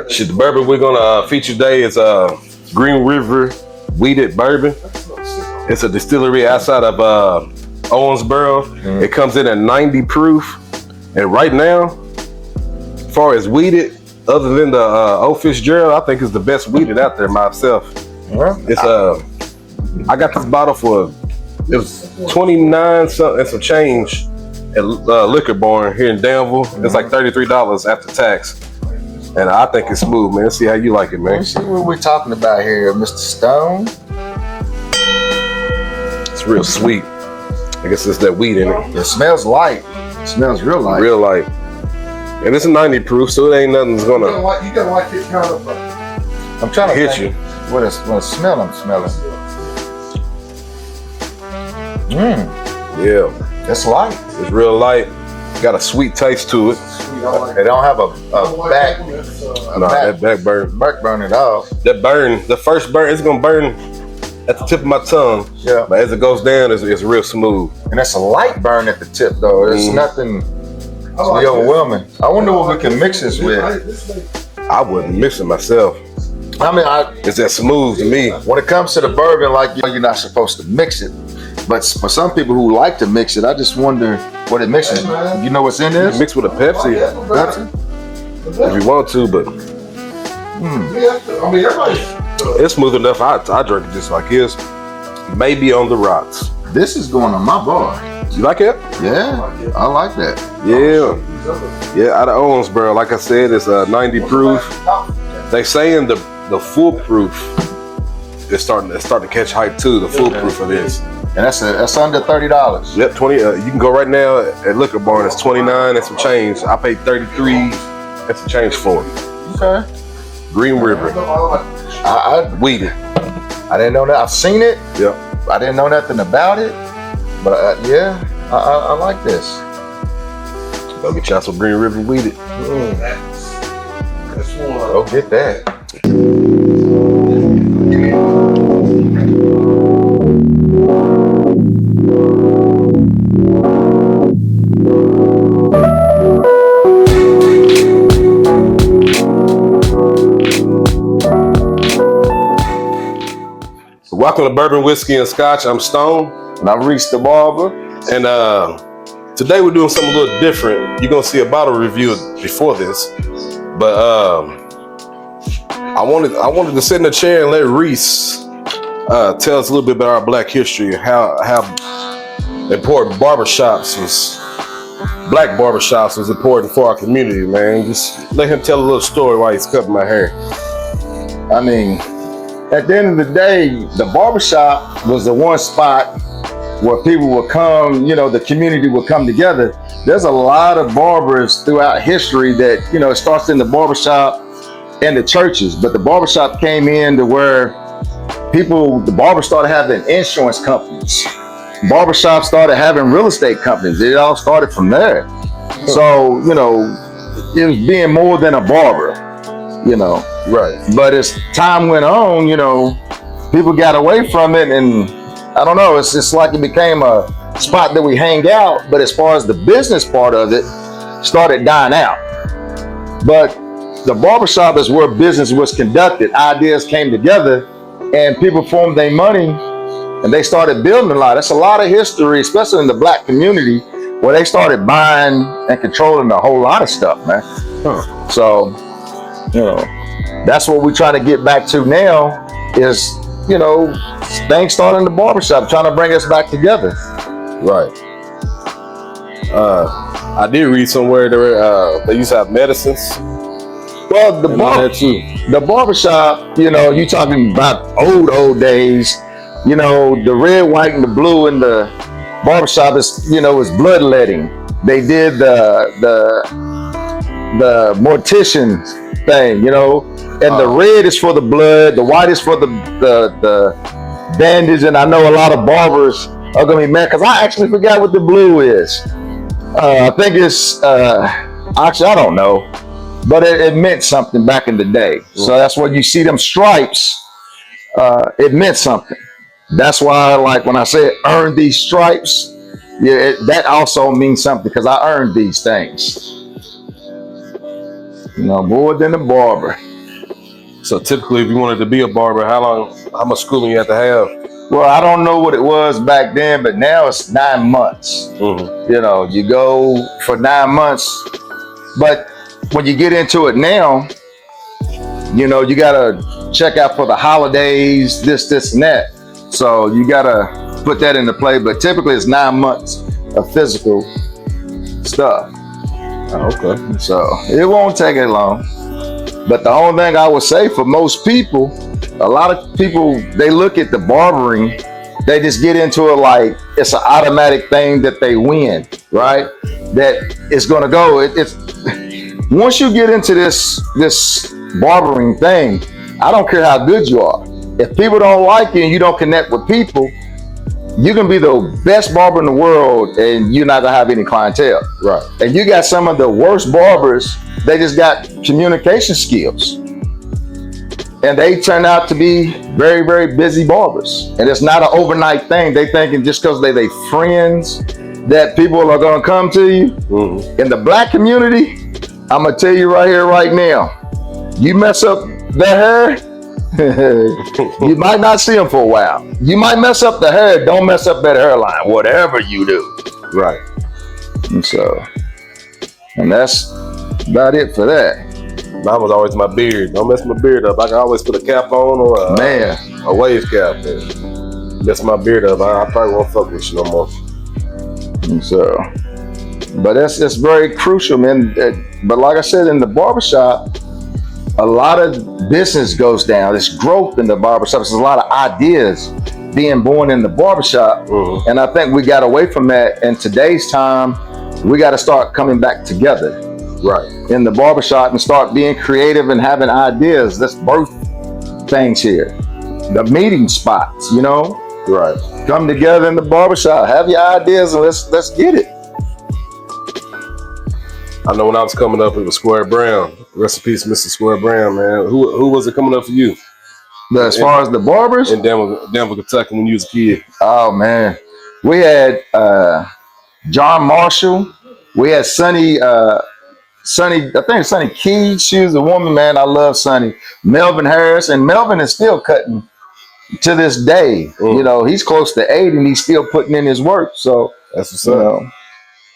Shit, the bourbon we're gonna feature today is Green River Wheated Bourbon. It's a distillery outside of Owensboro. It comes in at 90 proof, and right now, as far as wheated, other than the Old Fitzgerald, I think it's the best wheated out there myself. It's I got this bottle for it was 29 something and some change at Liquor Barn here in Danville. It's like $33 after tax. And I think it's smooth, man. Let's see how you like it, man. Let's see what we're talking about here, Mr. Stone. It's real sweet. I guess it's that wheat in it. It smells light. It smells real light. Real light. And it's a 90 proof, so it ain't nothing's gonna. You gotta like it kind of. I'm trying to hit you. What smell I'm smelling. Yeah. It's light. It's real light. Got a sweet taste to it. They don't have a back. That back burn. Back burn at all. That burn, the first burn, it's gonna burn at the tip of my tongue. Yeah. But as it goes down, it's real smooth. And that's a light burn at the tip, though. It's nothing overwhelming. I wonder what we can mix this with. I wouldn't mix it myself. I mean, It's that smooth to me. when it comes to the bourbon, like you're not supposed to mix it. But for some people who like to mix it, I just wonder what it mixes. You know what's in this? Mix with a Pepsi Pepsi? if you want to, but it's smooth enough. I drink it just like this. Maybe on the rocks. This is going on my bar. You like it? Yeah, I like that. Yeah. Yeah, out of Owensboro. Like I said, it's 90 proof. They saying the full proof is starting to catch hype too. The full proof of this. And that's under $30. Yep, 20. You can go right now at Liquor Barn. It's 29 and some change. I paid 33 and some change for it. Okay. Green River. Wheated. I didn't know that. I've seen it. Yep. I didn't know nothing about it. But yeah, I like this. Go get y'all some Green River Wheated. Go get that. Welcome to Bourbon, Whiskey, and Scotch. I'm Stone. And I'm Reece da Barber. And today we're doing something a little different. You're gonna see a bottle review before this, but I wanted to sit in a chair and let Reece tell us a little bit about our Black history, how important Black barbershops was important for our community, man. Just let him tell a little story while he's cutting my hair. I mean, at the end of the day, the barbershop was the one spot where people would come, the community would come together. There's a lot of barbers throughout history that, it starts in the barbershop and the churches, but the barbershop came in to where the barbers started having insurance companies. Barbershops started having real estate companies. It all started from there. So, it was being more than a barber, Right. But as time went on, people got away from it, and I don't know, it's just like it became a spot that we hang out, but as far as the business part of it, started dying out. But the barbershop is where business was conducted. Ideas came together, and people formed their money, and they started building a lot. That's a lot of history, especially in the Black community, where they started buying and controlling a whole lot of stuff, man. So, that's what we're trying to get back to now is, things starting in the barbershop, trying to bring us back together. Right. I did read somewhere they used to have medicines. Well, the barbershop, you talking about old days, the red, white, and the blue in the barbershop is bloodletting. They did the mortician thing, and the red is for the blood, the white is for the bandage, and I know a lot of barbers are gonna be mad because I actually forgot what the blue is. I think it's actually I don't know, but it meant something back in the day. So that's what you see them stripes. It meant something. That's why, like when I said earn these stripes, that also means something because I earned these things. More than a barber. So typically, if you wanted to be a barber, how much schooling you have to have? Well, I don't know what it was back then, but now it's 9 months. Mm-hmm. You know, you go for 9 months, but when you get into it now, you know, you gotta check out for the holidays, this, and that. So you gotta put that into play. But typically, it's 9 months of physical stuff. Oh, okay. So it won't take it long. But the only thing I would say for most people, a lot of people, they look at the barbering, they just get into it like it's an automatic thing that they win, right? That it's gonna go. It's once you get into this barbering thing, I don't care how good you are. If people don't like you and you don't connect with people, you can be the best barber in the world and you're not gonna have any clientele. Right. And you got some of the worst barbers, they just got communication skills. And they turn out to be very, very busy barbers. And it's not an overnight thing. They thinking just because they friends that people are gonna come to you. Mm-hmm. In the black community, I'm gonna tell you right here, right now, you mess up that hair, you might not see them for a while. You might mess up the hair, don't mess up that hairline, whatever you do. Right. And that's about it for that. Mine was always my beard. Don't mess my beard up. I can always put a cap on or a wave cap. And mess my beard up. I probably won't fuck with you no more. But it's very crucial, man. But like I said, in the barbershop, a lot of business goes down. There's growth in the barbershop. There's a lot of ideas being born in the barbershop. Mm-hmm. And I think we got away from that. In today's time, we got to start coming back together. Right. In the barbershop and start being creative and having ideas. Let's birth things here. The meeting spots, you know? Right. Come together in the barbershop, have your ideas and let's get it. I know when I was coming up, it was Square Brown. Rest in peace, Mr. Square Brown, man. Who was it coming up for you? As far as the barbers? In Denver, Kentucky when you was a kid. Oh, man. We had John Marshall. We had Sonny, I think Sonny Keys. She was a woman, man. I love Sonny. Melvin Harris. And Melvin is still cutting to this day. Mm. You know, he's close to 80 and he's still putting in his work. So that's what's up.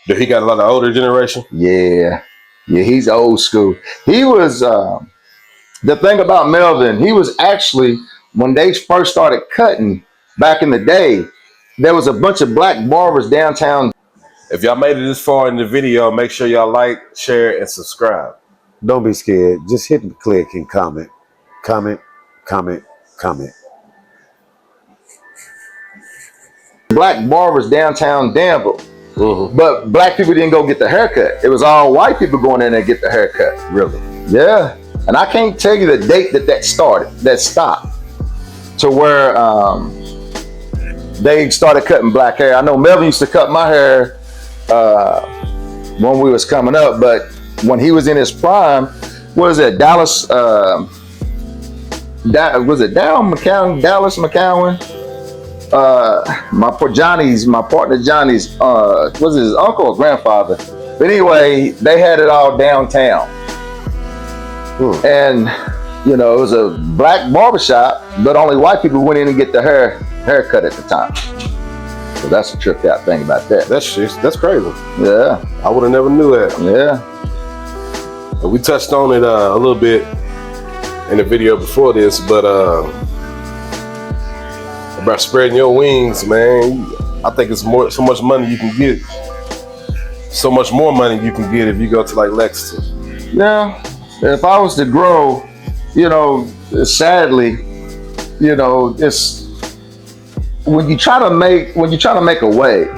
He got a lot of older generation? Yeah, he's old school. He was, the thing about Melvin, he was actually, when they first started cutting back in the day, there was a bunch of black barbers downtown. If y'all made it this far in the video, make sure y'all like, share, and subscribe. Don't be scared. Just hit and click and comment. Comment, comment, comment. Black barbers downtown Danville. Mm-hmm. But black people didn't go get the haircut. It was all white people going in there and get the haircut. Really? Yeah. And I can't tell you the date that stopped to where they started cutting black hair. I know Melvin used to cut my hair when we was coming up, but when he was in his prime, what is it, Dallas, was it Dallas McCowan? My partner Johnny's, was his uncle or grandfather? But anyway, they had it all downtown. And, you know, it was a black barbershop, but only white people went in and get their haircut at the time. So that's a tripped out thing about that. That's crazy. Yeah. I would have never knew that. Yeah. We touched on it a little bit in the video before this, but about spreading your wings, man. I think it's so much money you can get. So much more money you can get if you go to like Lexington. Yeah. If I was to grow, you know, sadly, you know, it's when you try to make a way,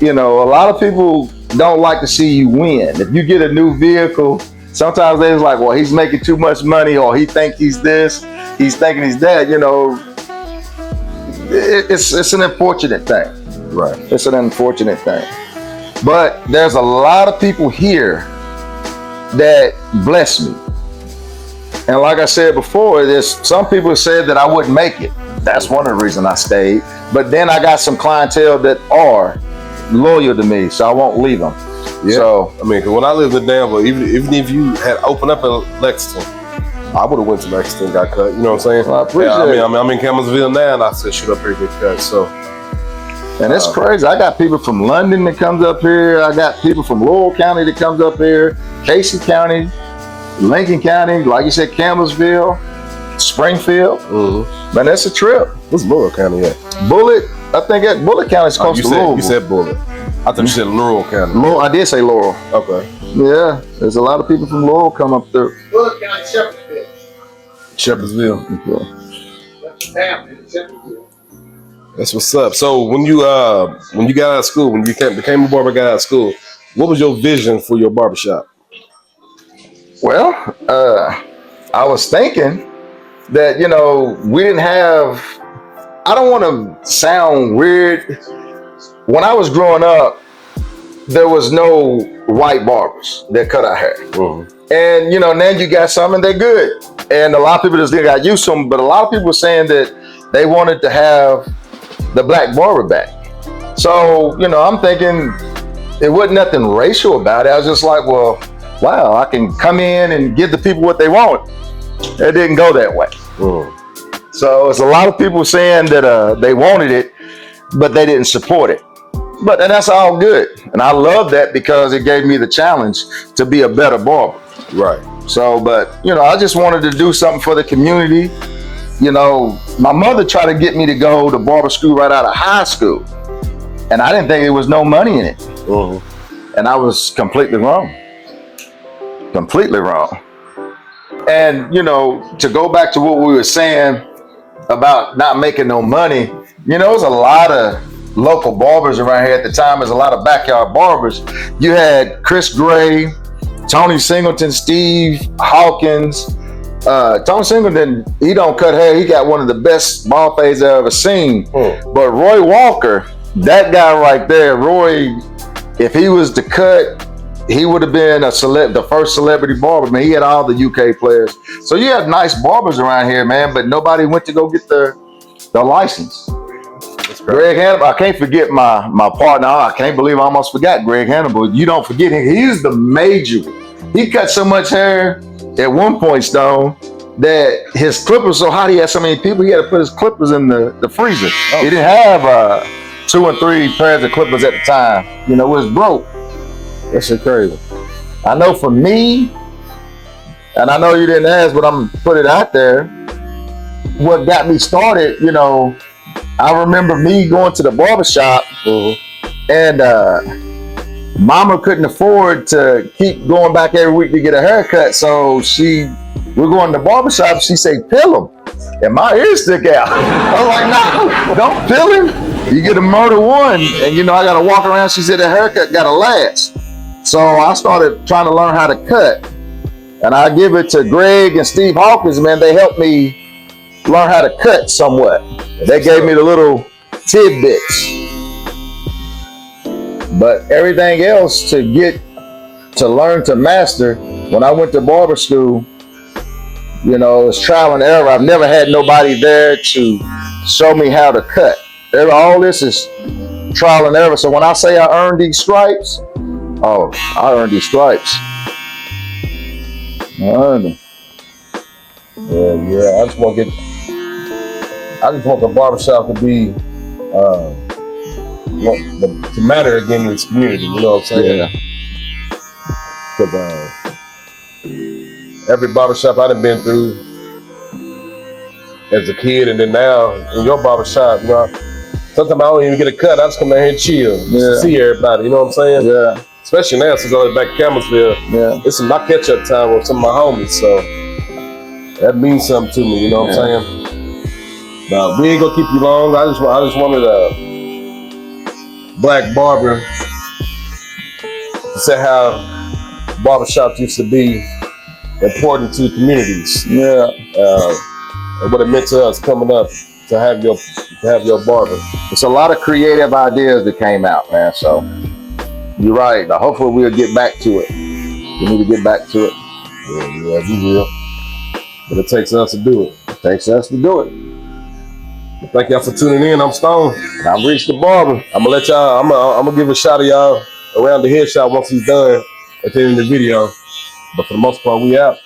you know, a lot of people don't like to see you win. If you get a new vehicle, sometimes they're like, well, he's making too much money, or he think he's this, he's thinking he's that, you know. It's an unfortunate thing. Right. It's an unfortunate thing. But there's a lot of people here that bless me. And like I said before, there's some people said that I wouldn't make it. That's one of the reasons I stayed. But then I got some clientele that are loyal to me, so I won't leave them. Yeah. So I mean, 'cause when I lived in Danville, even if you had opened up in Lexington, I would have went to Mexico and got cut. You know what I'm saying? Well, I appreciate it. I'm in Campbellsville now, and I said, shoot up here, get cut. So, and it's crazy. I got people from London that comes up here. I got people from Laurel County that comes up here. Casey County, Lincoln County, like you said, Campbellsville, Springfield. Mm-hmm. Man, that's a trip. What's Laurel County at? Bullitt, I think Bullitt County is close to Louisville. You said Bullitt. I thought you said Laurel County. I did say Laurel. Okay. Yeah, there's a lot of people from Laurel come up there. Bullitt County, Shepherdsville. Shepherdsville. That's the town in Shepherdsville. That's what's up. So when you got out of school, when you became a barber, got out of school, what was your vision for your barbershop? Well, I was thinking that, you know, we didn't have, I don't want to sound weird. When I was growing up, there was no white barbers that cut our hair. Mm-hmm. And, you know, now you got some and they're good. And a lot of people just got used to them, but a lot of people were saying that they wanted to have the black barber back. So, you know, I'm thinking it wasn't nothing racial about it. I was just like, well, wow, I can come in and give the people what they want. It didn't go that way. Mm. So it's a lot of people saying that they wanted it, but they didn't support it. And that's all good. And I love that because it gave me the challenge to be a better barber. Right. So, but, you know, I just wanted to do something for the community. You know, my mother tried to get me to go to barber school right out of high school. And I didn't think there was no money in it. Mm-hmm. And I was completely wrong. Completely wrong. And, you know, to go back to what we were saying about not making no money, you know, there's a lot of local barbers around here at the time. There's a lot of backyard barbers. You had Chris Gray, Tony Singleton, Steve Hawkins. Tony Singleton, he don't cut hair. He got one of the best bald fades I've ever seen. But Roy Walker, that guy right there, Roy, if he was to cut, he would have been the first celebrity barber, man. He had all the UK players. So you had nice barbers around here, man, but nobody went to go get the license. Greg Hannibal, I can't forget my partner. I can't believe I almost forgot Greg Hannibal. You don't forget him. He's the major. He cut so much hair at one point, Stone, that his clippers so hot he had so many people, he had to put his clippers in the freezer. Oh. He didn't have 2 and 3 pairs of clippers at the time. You know, it was broke. That's so crazy. I know for me, and I know you didn't ask, but I'm gonna put it out there. What got me started, you know, I remember me going to the barbershop, and mama couldn't afford to keep going back every week to get a haircut. So we're going to the barbershop. She said, "Pill him." And my ears stick out. I was like, "No, don't pill him. You get a murder one." And you know, I got to walk around. She said the haircut got to last. So I started trying to learn how to cut. And I give it to Greg and Steve Hawkins, man. They helped me learn how to cut somewhat. They gave me the little tidbits. But everything else to learn to master, when I went to barber school, you know, it's trial and error. I've never had nobody there to show me how to cut. All this is trial and error. So when I say I earned these stripes, oh, I earned these stripes. I earned them. Yeah. I just want the barbershop to be to matter again in this community. You know what I'm saying? Yeah. Because every barbershop I've been through as a kid, and then now in your barbershop, you know, sometimes I don't even get a cut. I just come down here and chill, see everybody. You know what I'm saying? Yeah. Especially now since I was back in Campbellsville. Yeah. It's my catch-up time with some of my homies, so that means something to me. You know what I'm saying? But we ain't gonna keep you long. I just wanted a Black Barber to say how barbershops used to be important to communities. Yeah. And what it meant to us coming up to have your barber. It's a lot of creative ideas that came out, man. So you're right. Now, hopefully we'll get back to it. We need to get back to it. Yeah, we will. But it takes us to do it. It takes us to do it. Thank y'all for tuning in. I'm Stone. I'm Reece da Barber. I'm gonna let y'all. I'm gonna give a shout of y'all around the headshot once he's done at the end of the video. But for the most part, we out.